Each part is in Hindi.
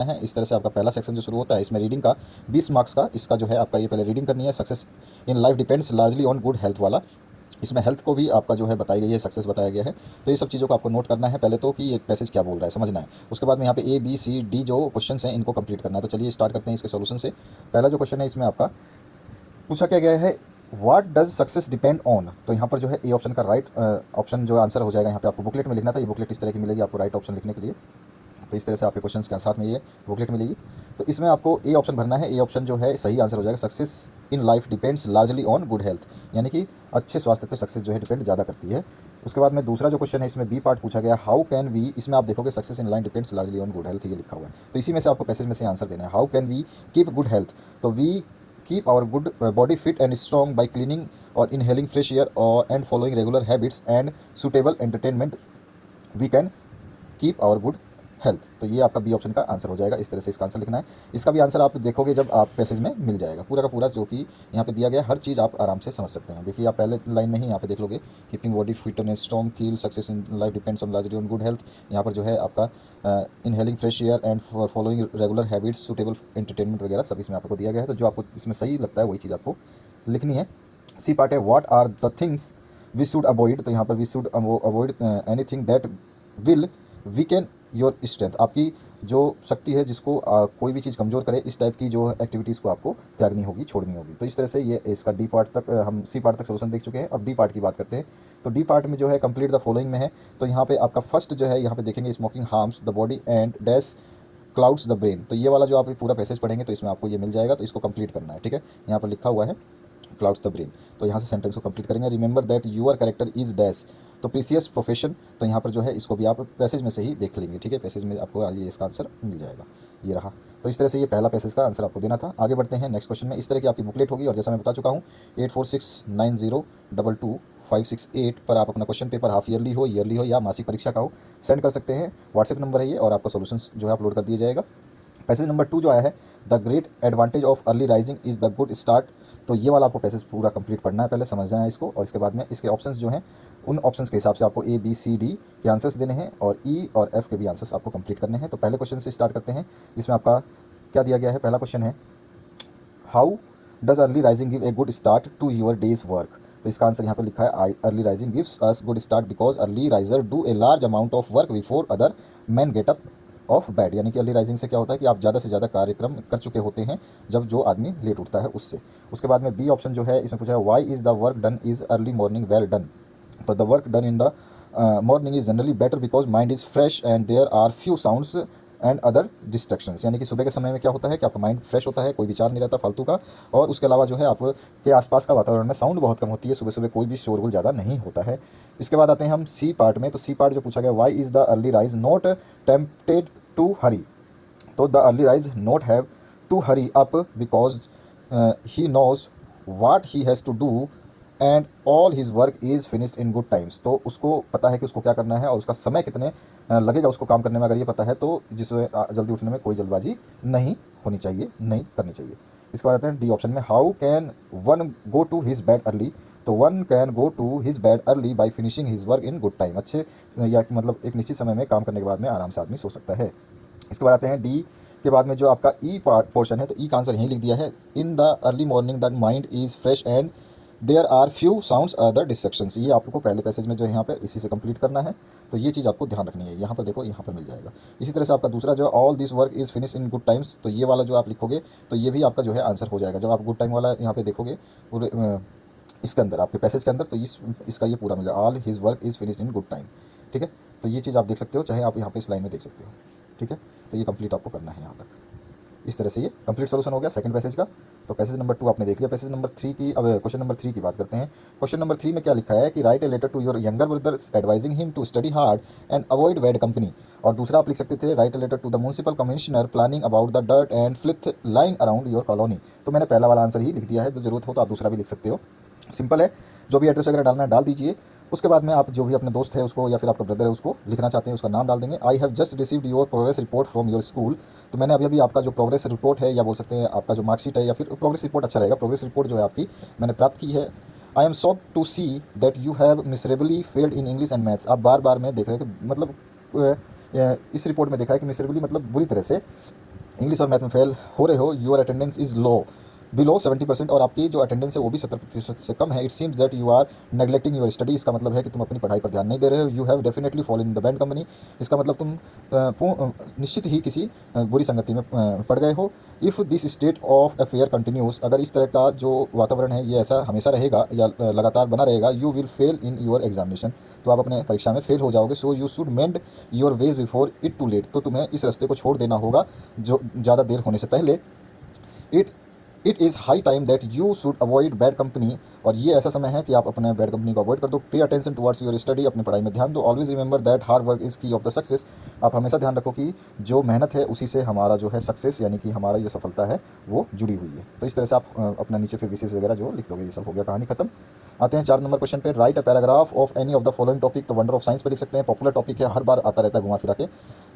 है। इस तरह से आपका पहला सेक्शन जो शुरू होता है, इसमें रीडिंग का 20 मार्क्स का, इसका जो है आपका ये पहले रीडिंग करनी है। Success in life depends largely on good health वाला, इसमें हेल्थ को भी आपका जो है बताई गई है, सक्सेस बताया गया है। तो ये सब चीज़ों को आपको नोट करना है पहले तो, कि ये पैसेज क्या बोल रहा है, समझना है। उसके बाद में यहाँ पे ए बी सी डी जो क्वेश्चन हैं इनको कंप्लीट करना है। तो चलिए स्टार्ट करते हैं इसके सॉल्यूशन से। पहला जो क्वेश्चन है इसमें आपका पूछा क्या गया है, what does success depend on. तो यहाँ पर जो है ए ऑप्शन का राइट ऑप्शन जो आंसर हो जाएगा। यहाँ पे आपको बुकलेट में लिखना था, ये बुकलेट इस तरह की मिलेगी आपको राइट ऑप्शन लिखने के लिए। तो इस तरह से आपके क्वेश्चंस के साथ में ये बुकलेट मिलेगी। तो इसमें आपको ए ऑप्शन भरना है। ए ऑप्शन जो है सही आंसर हो जाएगा। Success in life depends largely on good health, यानी कि अच्छे स्वास्थ्य पे सक्सेस जो है डिपेंड ज़्यादा करती है। उसके बाद में दूसरा जो क्वेश्चन है इसमें बी पार्ट पूछा गया, हाउ कैन वी। इसमें आप देखोगे success in life depends largely on good health ये लिखा हुआ है। तो इसी में से आपको पैसेज में से आंसर देना है। How can we keep good health, तो we keep our good body fit and strong by cleaning और इनहेलिंग फ्रेश एयर और and following regular habits and suitable entertainment we can keep our good health. तो ये आपका बी ऑप्शन का आंसर हो जाएगा। इस तरह से इसका आंसर लिखना है। इसका भी आंसर आप देखोगे जब आप पैसेज में मिल जाएगा पूरा का पूरा, जो कि यहाँ पे दिया गया हर चीज़ आप आराम से समझ सकते हैं। देखिए आप पहले लाइन में ही यहाँ पे देख लोगे, keeping body fit and strong, keel success in life depends on largely on good health. यहाँ पर जो है आपका inhaling fresh air and following regular habits, suitable entertainment वगैरह सब इसमें आपको दिया गया है। तो जो आपको इसमें सही लगता है वही चीज़ आपको लिखनी है। सी पार्ट है, what are the things we should avoid. तो यहाँ पर we should avoid anything that will weaken your strength, आपकी जो शक्ति है जिसको कोई भी चीज़ कमज़ोर करे, इस टाइप की जो एक्टिविटीज़ को आपको त्यागनी होगी, छोड़नी होगी। तो इस तरह से ये इसका डी पार्ट तक हम सी पार्ट तक सोल्यूशन देख चुके हैं। अब डी पार्ट की बात करते हैं। तो डी पार्ट में जो है कंप्लीट द फॉलोइंग में है। तो यहाँ पे आपका फर्स्ट जो है यहाँ पे देखेंगे, smoking harms the body and dash clouds the brain. तो ये वाला जो आप पूरा पैसेज पढ़ेंगे तो इसमें आपको ये मिल जाएगा। तो इसको कंप्लीट करना है, ठीक है। यहाँ पर लिखा हुआ है क्लाउड्स द ब्रेन। तो यहाँ से सेंटेंस को कंप्लीट करेंगे। Remember that your character is dash, तो प्रीसियस प्रोफेशन। तो यहाँ पर जो है इसको भी आप पैसेज में से ही देख लेंगे, ठीक है। पैसेज में आपको ये इसका आंसर मिल जाएगा, ये रहा। तो इस तरह से ये पहला पैसेज का आंसर आपको देना था। आगे बढ़ते हैं नेक्स्ट क्वेश्चन में। इस तरह की आपकी बुकलेट होगी और जैसा मैं बता चुका हूँ 8469022568 पर आप अपना क्वेश्चन पेपर हाफ ईयरली हो या मासिक परीक्षा का हो सेंड कर सकते हैं। व्हाट्सएप नंबर है ये और आपका सोल्यूशन जो है अपलोड कर दिया जाएगा। पैसेज नंबर 2 जो आया है, the great advantage of early rising is the good start. तो ये वाला आपको पैसेज पूरा कंप्लीट पढ़ना है, पहले समझना है इसको, और इसके बाद में इसके ऑप्शंस जो हैं उन ऑप्शंस के हिसाब से आपको ए बी सी डी के आंसर्स देने हैं और ई और एफ के भी आंसर्स आपको कंप्लीट करने हैं। तो पहले क्वेश्चन से स्टार्ट करते हैं, जिसमें आपका क्या दिया गया है। पहला क्वेश्चन है, how does early rising give a good start to your day's work. तो इसका आंसर यहाँ पे लिखा है, early rising gives us good start because early riser do a large amount of work before other man get up of bed. यानी कि अर्ली राइजिंग से क्या होता है कि आप ज़्यादा से ज़्यादा कार्यक्रम कर चुके होते हैं जब जो आदमी लेट उठता है उससे। उसके बाद में बी ऑप्शन जो है इसमें पूछा है, why is the work done is early morning well done. तो the work done in the morning is generally better because mind is fresh and there are few sounds and other distractions. यानी कि सुबह के समय में क्या होता है कि आपका माइंड फ्रेश होता है, कोई विचार नहीं रहता फालतू का, और उसके अलावा जो है आपके आसपास का वातावरण में साउंड बहुत कम होती है, सुबह सुबह कोई भी शोरगुल ज़्यादा नहीं होता है। इसके बाद आते हैं हम सी पार्ट में। तो सी पार्ट जो पूछा गया, why is the early rise not tempted to hurry. तो the early rise not have to hurry up because he knows what he has to do and all his work is finished in good times. तो उसको पता है कि उसको क्या करना है और उसका समय कितने लगेगा उसको काम करने में, अगर ये पता है तो जिसमें जल्दी उठने में कोई जल्दबाजी नहीं होनी चाहिए, नहीं करनी चाहिए। इसके बाद आते हैं डी ऑप्शन में, how can one go to his bed early. तो one can go to his bed early by finishing his work in good time. अच्छे या मतलब एक निश्चित समय में काम करने के बाद में आराम से आदमी सो सकता है। इसके बाद आते हैं डी के बाद में जो आपका ई पार्ट पोर्शन है। तो ई का आंसर यहीं लिख दिया है, in the early morning the mind is fresh and there are few sounds other distractions. ये आपको पहले पैसेज में जो है यहाँ पर इसी से कंप्लीट करना है। तो ये चीज़ आपको ध्यान रखनी है। यहाँ पर देखो, यहाँ पर मिल जाएगा। इसी तरह से आपका दूसरा जो all this work is finish in good times, तो ये वाला जो आप लिखोगे तो ये भी आपका जो है आंसर हो जाएगा। जब आप गुड टाइम वाला यहाँ पे देखोगे पूरे इसके अंदर आपके पैसेज के अंदर, तो इसका ये पूरा मिल जाएगा, all his work is finish in good time, ठीक है। तो ये चीज़ आप देख सकते हो, चाहे आप यहाँ पे इस लाइन में देख सकते हो, ठीक है। तो ये कंप्लीट आपको करना है यहाँ तक। इस तरह से ये कंप्लीट सोल्यूशन हो गया सेकंड पैसेज का। तो पैसेज नंबर 2 आपने देख लिया। पैसेज नंबर 3 की, अब क्वेश्चन नंबर 3 की बात करते हैं। क्वेश्चन नंबर 3 में क्या लिखा है कि write a letter to your younger brother advising him to study hard and avoid bad company. और दूसरा आप लिख सकते थे, write a letter to the municipal commissioner planning about the dirt and filth lying around your colony. तो मैंने पहला वाला आंसर ही लिख दिया है, तो जरूरत हो तो आप दूसरा भी लिख सकते हो। सिंपल है, जो भी एड्रेस वगैरह डालना है डाल दीजिए। उसके बाद में आप जो भी अपने दोस्त है उसको या फिर आपका ब्रदर है उसको लिखना चाहते हैं उसका नाम डाल देंगे। I have just received your progress report from your school. तो मैंने अभी अभी आपका जो प्रोग्रेस रिपोर्ट है या बोल सकते हैं आपका जो मार्कशीट है, या फिर प्रोग्रेस रिपोर्ट अच्छा रहेगा, प्रोग्रेस रिपोर्ट जो है आपकी मैंने प्राप्त की है। I am shocked to see that you have miserably failed in English and maths. आप बार बार में देख रहे हैं कि मतलब इस रिपोर्ट में देखा है कि मिसरेबली मतलब बुरी तरह से इंग्लिश और मैथ में फेल हो रहे हो, your attendance is low below 70% और आपकी जो अटेंडेंस है वो भी 70% से कम है। It seems that you are neglecting your study, इसका मतलब है कि तुम अपनी पढ़ाई पर ध्यान नहीं दे रहे हो। You have definitely fallen in the bad company, इसका मतलब तुम निश्चित ही किसी बुरी संगति में पड़ गए हो। If this state of affair continuous, अगर इस तरह का जो वातावरण है ये ऐसा हमेशा रहेगा या लगातार बना रहेगा, you will fail in your examination, तो आप अपने परीक्षा में फेल हो जाओगे। So you should mend your ways before it too late, तो तुम्हें इस रास्ते को छोड़ देना होगा जो ज़्यादा देर होने से पहले। It is high time that you should avoid bad company, और ये ऐसा समय है कि आप अपने बैड कंपनी को अवॉइड कर दो। Pay attention towards your study, अपनी पढ़ाई में ध्यान दो। Always remember that hard work is की ऑफ द सक्सेस, आप हमेशा ध्यान रखो कि जो मेहनत है उसी से हमारा जो है सक्सेस यानी कि हमारा जो सफलता है वो जुड़ी हुई है। तो इस तरह से आप अपना नीचे फिर विशेष वगैरह जो लिख दोगे, ये सब हो गया, कहानी खत्म। आते हैं 4 नंबर क्वेश्चन पे। Right a paragraph of any of the following topic, तो वंडर ऑफ साइंस पे लिख सकते हैं, पॉपुलर टॉपिक है, हर बार आता रहता है घुमा फिरा के।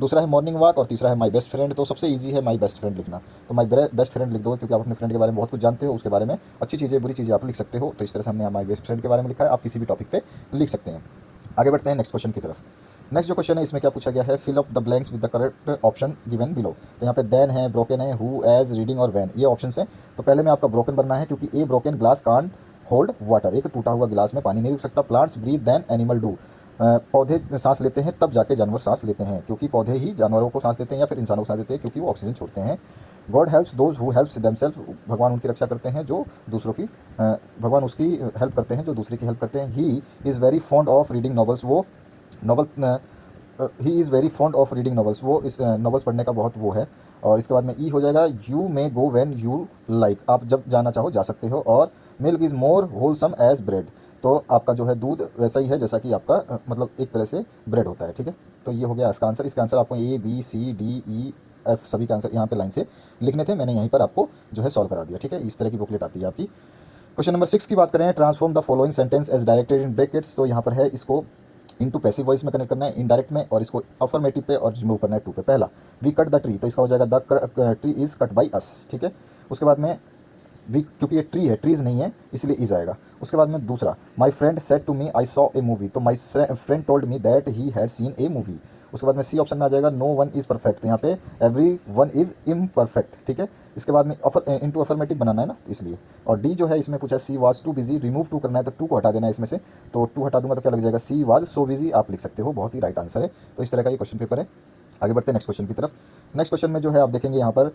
दूसरा है मॉर्निंग वॉक और तीसरा है माई बेस्ट फ्रेंड, तो सबसे ईजी है माई बेस्ट फ्रेंड लिखना, तो माई बेस्ट फ्रेंड लिख दो क्योंकि आप अपने फ्रेंड के बारे में बहुत कुछ जानते हो, उसके बारे में अच्छी चीज़ें बुरी चीज़ें आप लिख सकते हो। तो इस तरह से हमने माई बेस्ट फ्रेंड के बारे में लिखा है, आप किसी भी टॉपिक पे लिख सकते हैं। आगे बढ़ते हैं नेक्स्ट क्वेश्चन की तरफ। नेक्स्ट जो क्वेश्चन है इसमें क्या पूछा गया है, fill up the blanks with the correct option given below, तो यहाँ पे देन है, ब्रोकन है, हु, एज, रीडिंग और वैन, ये ऑप्शन है। तो पहले में आपका ब्रोकन बनना है क्योंकि a broken glass can't hold water, एक टूटा हुआ गिलास में पानी नहीं रुक सकता। Plants breathe than animal do, पौधे सांस लेते हैं तब जाके जानवर सांस लेते हैं, क्योंकि पौधे ही जानवरों को सांस देते हैं या फिर इंसानों को सांस देते हैं क्योंकि वो ऑक्सीजन छोड़ते हैं। God helps those who helps themselves, भगवान उनकी रक्षा करते हैं जो दूसरों की भगवान उसकी हेल्प करते हैं जो दूसरे की हेल्प करते हैं। He is very fond of reading novels, वो novel he is very fond of reading novels, वो इस नॉवेल्स पढ़ने का बहुत वो है। और इसके बाद में ई हो जाएगा, you may go when you like, आप जब जाना चाहो जा सकते हो। और milk is more wholesome as bread, तो आपका जो है दूध वैसा ही है जैसा कि आपका मतलब एक तरह से ब्रेड होता है, ठीक है। तो ये हो गया इसका आंसर। इसका आंसर आपको A B C D E F सभी का आंसर यहाँ पे लाइन से लिखने थे, मैंने यहीं पर आपको जो है सॉल्व करा दिया, ठीक है। इस तरह की बुकलेट आती है आपकी। क्वेश्चन नंबर 6 की बात करें, transform the following sentence as directed in brackets, तो यहाँ पर है इसको इनटू पैसिव वॉइस में कनेक्ट करना है, इनडायरेक्ट में, और इसको अफर्मेटिव पे और रिमूव करना है टू पे। पहला, वी कट द ट्री, तो इसका हो जाएगा the tree is cut by us, ठीक है। उसके बाद में वी, क्योंकि ये ट्री है, ट्रीज नहीं है इसलिए इज आएगा। उसके बाद में दूसरा, my friend said to me I saw a movie, तो my friend told me that he had seen a movie. उसके बाद में सी ऑप्शन में आ जाएगा, नो वन इज़ परफेक्ट, तो यहाँ पे एवरी वन इज़ इम्परफेक्ट, ठीक है। इसके बाद में इनटू अफर्मेटिव बनाना है ना, इसलिए। और डी जो है इसमें पूछा she was too busy, remove too करना है तो टू को हटा देना है इसमें से, तो टू हटा दूंगा तो क्या लग जाएगा, सी वाज सो बिजी, आप लिख सकते हो, बहुत ही राइट आंसर है। तो इस तरह का ये क्वेश्चन पेपर है। आगे बढ़ते हैं नेक्स्ट क्वेश्चन की तरफ। नेक्स्ट क्वेश्चन में जो है आप देखेंगे यहाँ पर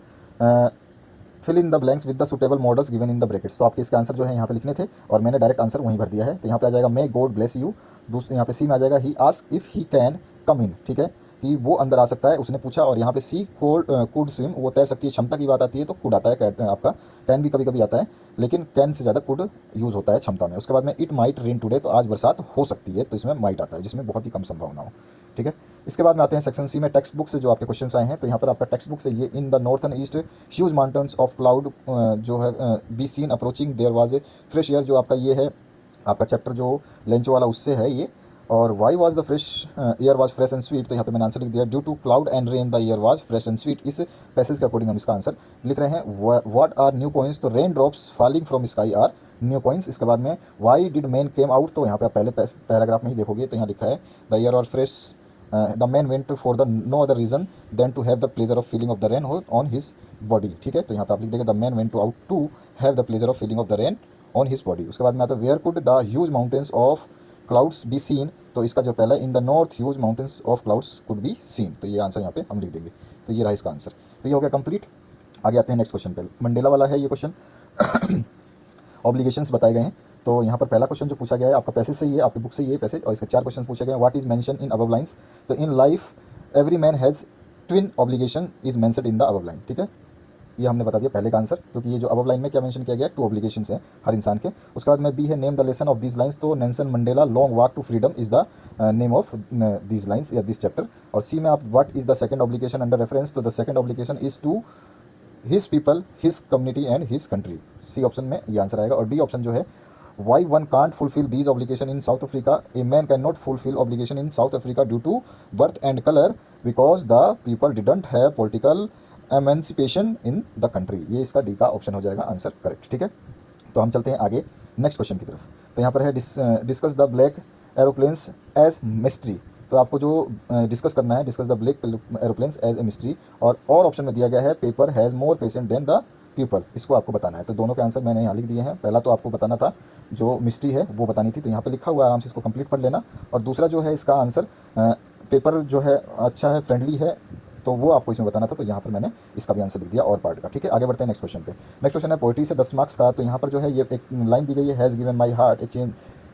fill in the blanks with the suitable modals given in the brackets, तो आपके इसके आंसर जो है यहाँ पे लिखने थे और मैंने डायरेक्ट आंसर वहीं भर दिया है। तो यहाँ पे आ जाएगा मे गॉड ब्लेस यू, दूसरे यहाँ पे सी में आ जाएगा he ask if he can come in, ठीक है, कि वो अंदर आ सकता है, उसने पूछा। और यहाँ पे सी कुड स्विम, वो तैर सकती है, क्षमता की बात आती है तो कुड आता है, आपका कैन भी कभी कभी आता है, लेकिन कैन से ज़्यादा कुड यूज़ होता है क्षमता में। उसके बाद में इट माइट रेन टुडे, तो आज बरसात हो सकती है, तो इसमें माइट आता है जिसमें बहुत ही कम संभावना हो, ठीक है। इसके बाद में आते हैं सेक्शन सी में, टेक्स्ट बुक से जो आपके क्वेश्चन आए हैं। तो यहाँ पर आपका टेक्स्ट बुक से ये, in the northern east huge mountains of cloud जो है be seen approaching there was a fresh air, जो आपका ये है आपका चैप्टर जो लेंचो वाला उससे है ये। और why was the fresh air was fresh and sweet, तो यहाँ पे मैंने आंसर लिख दिया, due to cloud and rain the air was fresh and sweet. इस पैसेज के अकॉर्डिंग हम इसका आंसर लिख रहे हैं। व्हाट आर न्यू कॉइंस, तो rain drops falling from sky are new coins. इसके बाद में why did man came out, तो यहाँ पे आप पहले पैराग्राफ में ही देखोगे तो यहाँ लिखा है the air are fresh the man went for the no other reason than to have the pleasure of feeling of the rain on his body, ठीक है। तो यहाँ पे आप लिख देंगे the man went to out to have the pleasure of feeling of the rain on his body. उसके बाद में आता है where could the huge mountains of clouds be seen, तो इसका जो पहला in the north huge mountains of clouds could be seen, तो ये आंसर यहाँ पे हम लिख देंगे। तो ये रहा इसका आंसर। तो ये हो गया कंप्लीट। आगे आते हैं नेक्स्ट क्वेश्चन पे, मंडेला वाला है ये क्वेश्चन। ऑब्लिगेशंस बताए गए हैं। तो यहाँ पर पहला क्वेश्चन जो पूछा गया है आपका पैसेज से ही है, आपकी बुक से ये पैसेज, और इसके 4 क्वेश्चन पूछे गए हैं। What is mention in above lines, तो in life every man has twin obligation is mentioned in the above line, ठीक है। ये हमने बता दिया पहले का आंसर, क्योंकि ये जो अबव लाइन में क्या मेंशन किया गया, 2 ऑब्लिगेशंस हैं हर इंसान के। उसके बाद में बी है name the lesson of this lines, तो Nelson Mandela long walk to freedom is the name of this lines या दिस चैप्टर। और सी में आप what is the second obligation under reference, तो the second obligation is to his people his community and his country, C option में ये आंसर आएगा। और डी ऑप्शन जो है why one can't fulfil these obligation in South Africa, A man can not fulfil obligation in South Africa due to birth and colour because the people didn't have political emancipation in the country, ये इसका डी का ऑप्शन हो जाएगा आंसर करेक्ट, ठीक है। तो हम चलते हैं आगे नेक्स्ट क्वेश्चन की तरफ। तो यहाँ पर है discuss the black aeroplanes as mystery, तो आपको जो डिस्कस करना है, discuss the black aeroplanes as a mystery, और ऑप्शन में दिया गया है paper has more patient than the people, इसको आपको बताना है। तो दोनों के आंसर मैंने यहाँ लिख दिए हैं। पहला तो आपको बताना था जो मिस्ट्री है वो बतानी थी, तो यहाँ पे लिखा हुआ है, आराम से इसको कंप्लीट कर लेना। और दूसरा जो है इसका आंसर पेपर जो है अच्छा है, फ्रेंडली है, तो वो आपको इसमें बताना था, तो यहाँ पर मैंने इसका भी आंसर लिख दिया और पार्ट का। ठीक है, आगे बढ़ते हैं नेक्स्ट क्वेश्चन पे। नेक्स्ट क्वेश्चन है पोइट्री से 10 मार्क्स का। तो यहाँ पर जो है ये एक लाइन दी गई है, has given my heart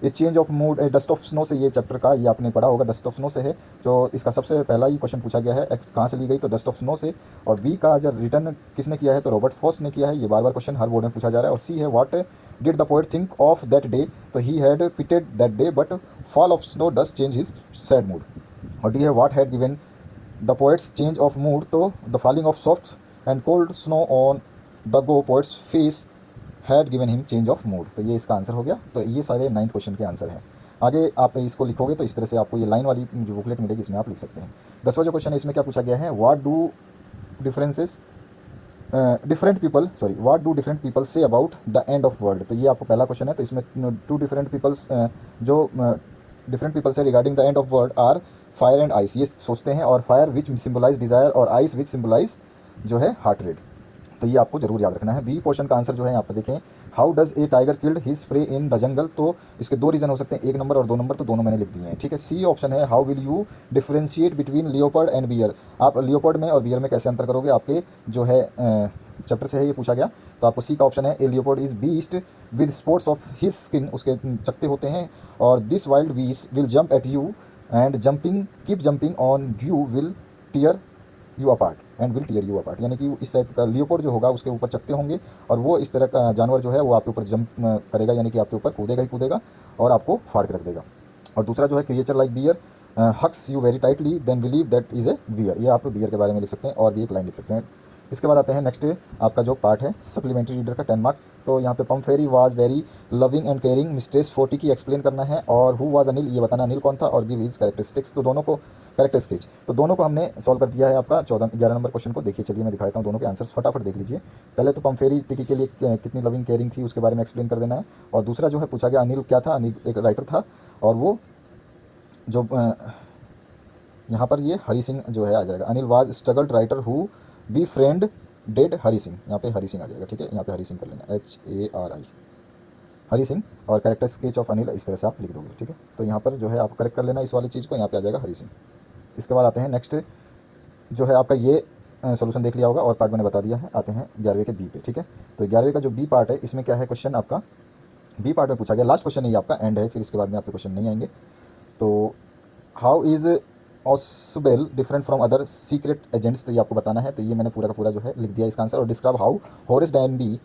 A change of mood A dust of snow से, ये चैप्टर का ये आपने पढ़ा होगा, डस्ट ऑफ स्नो से है। जो इसका सबसे पहला ही क्वेश्चन पूछा गया है, कहाँ से ली गई, तो डस्ट ऑफ स्नो से। और बी का जो रिटर्न किसने किया है, तो रॉबर्ट फ्रॉस्ट ने किया है। ये बार बार क्वेश्चन हर बोर्ड में पूछा जा रहा है। और सी है what did the poet think of that day, तो he had pitied that day but fall of snow dust change his sad mood. और डी है what had given the poet's change of mood, तो the falling of soft and cold snow on the go poet's face had given him change of mood. तो ये इसका आंसर हो गया। तो ये सारे 9th क्वेश्चन के आंसर हैं। आगे आप इसको लिखोगे तो इस तरह से आपको ये लाइन वाली जो बुकलेट मिलेगी इसमें आप लिख सकते हैं। 10वां जो क्वेश्चन है इसमें क्या पूछा गया है, what do different people say about the end of world. तो ये आपको पहला क्वेश्चन है। तो इसमें टू डिफरेंट पीपल्स जो different people say regarding the end of world are fire and ice, ये सोचते हैं। और फायर विच सिम्बलाइज डिज़ायर और आइस विच सिम्बलाइज जो है हार्ट रेट। तो ये आपको जरूर याद रखना है। बी पोर्शन का आंसर जो है यहाँ पर देखें, how does a tiger killed his prey in the jungle. तो इसके 2 रीज़न हो सकते हैं, 1 नंबर और 2 नंबर, तो दोनों मैंने लिख दिए हैं। ठीक है, सी ऑप्शन है how will you differentiate between leopard and bear. आप लियोपर्ड में और बियर में कैसे अंतर करोगे, आपके जो है चैप्टर से है ये पूछा गया। तो आपको सी का ऑप्शन है, a leopard is beast with spots of his skin, उसके चकते होते हैं। और this wild beast will jump at you and keep jumping on you will tear you apart and will tear you apart. यानी कि इस टाइप का लियोपोर्ड जो होगा उसके ऊपर चकते होंगे और वो इस तरह का जानवर जो है वो आपके ऊपर जंप करेगा, यानी कि आपके ऊपर कूदेगा ही कूदेगा और आपको फाड़ के रख देगा। और दूसरा जो है, creature like bear hugs you very tightly then believe that is a bear. ये आप बियर के बारे में लिख सकते हैं और भी एक लाइन लिख सकते हैं। इसके बाद आते हैं नेक्स्ट आपका जो पार्ट है सप्लीमेंट्री रीडर का 10 मार्क्स। तो यहाँ पे Pumphrey was very loving and caring, mistress 40 की एक्सप्लेन करना है। और हु वाज अनिल, ये बताना अनिल कौन था, और गिव हिज कैरेक्टरिस्टिक्स। तो दोनों को कैरेक्टर स्केच, तो दोनों को हमने सॉल्व कर दिया है। आपका 11 नंबर क्वेश्चन को देखिए, चलिए मैं दिखाता हूँ दोनों के आंसर्स, फटाफट देख लीजिए। पहले तो पम्फेरी टिकी के लिए कितनी लविंग केयरिंग थी उसके बारे में एक्सप्लेन कर देना है। और दूसरा जो है पूछा गया अनिल क्या था, अनिल एक राइटर था। और वो जो यहाँ पर ये हरी सिंह जो है आ जाएगा, Anil was struggled writer who befriended Hari Singh, यहाँ पे हरी सिंह आ जाएगा। ठीक है, यहाँ पे हरी सिंह कर लेना, HARI हरी सिंह। और कैरेक्टर स्केच ऑफ अनिल इस तरह से आप लिख दोगे। ठीक है, तो यहाँ पर जो है आप करेक्ट कर लेना इस वाली चीज़ को, यहाँ पे आ जाएगा हरी सिंह। इसके बाद आते हैं नेक्स्ट जो है आपका ये सोल्यूशन देख लिया होगा और पार्ट मैंने बता दिया है। आते हैं 11वें के बी पे। ठीक है, तो 11वें का जो बी पार्ट है इसमें क्या है क्वेश्चन आपका, बी पार्ट में पूछा गया, लास्ट क्वेश्चन नहीं आपका एंड है, फिर इसके बाद में आपके क्वेश्चन नहीं आएंगे। तो how is Ausable different from other secret agents, तो ये आपको बताना है। तो ये मैंने पूरा का पूरा जो है लिख दिया इसका आंसर। और describe how Horace डैनबी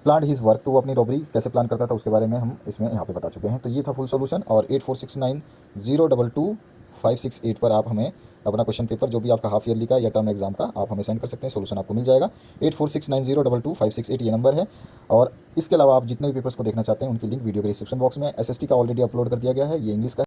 plan his work, तो वो अपनी रॉबरी कैसे प्लान करता था उसके बारे में हम इसमें यहाँ पे बता चुके हैं। तो ये था फुल सॉल्यूशन। और 8469022568 पर आप हमें अपना क्वेश्चन पेपर जो भी आपका हाफ ईयरली का या टर्म एग्जाम का आप हमें सेंड कर सकते हैं, सोल्यूशन आपको मिल जाएगा। 8469022568 ये नंबर है। और इसके अलावा आप जितने भी पेपर्स को देखना चाहते हैं उनकी लिंक वीडियो के डिस्क्रिप्शन बॉक्स में, SST का ऑलरेडी अपलोड कर दिया गया है, ये इंग्लिश का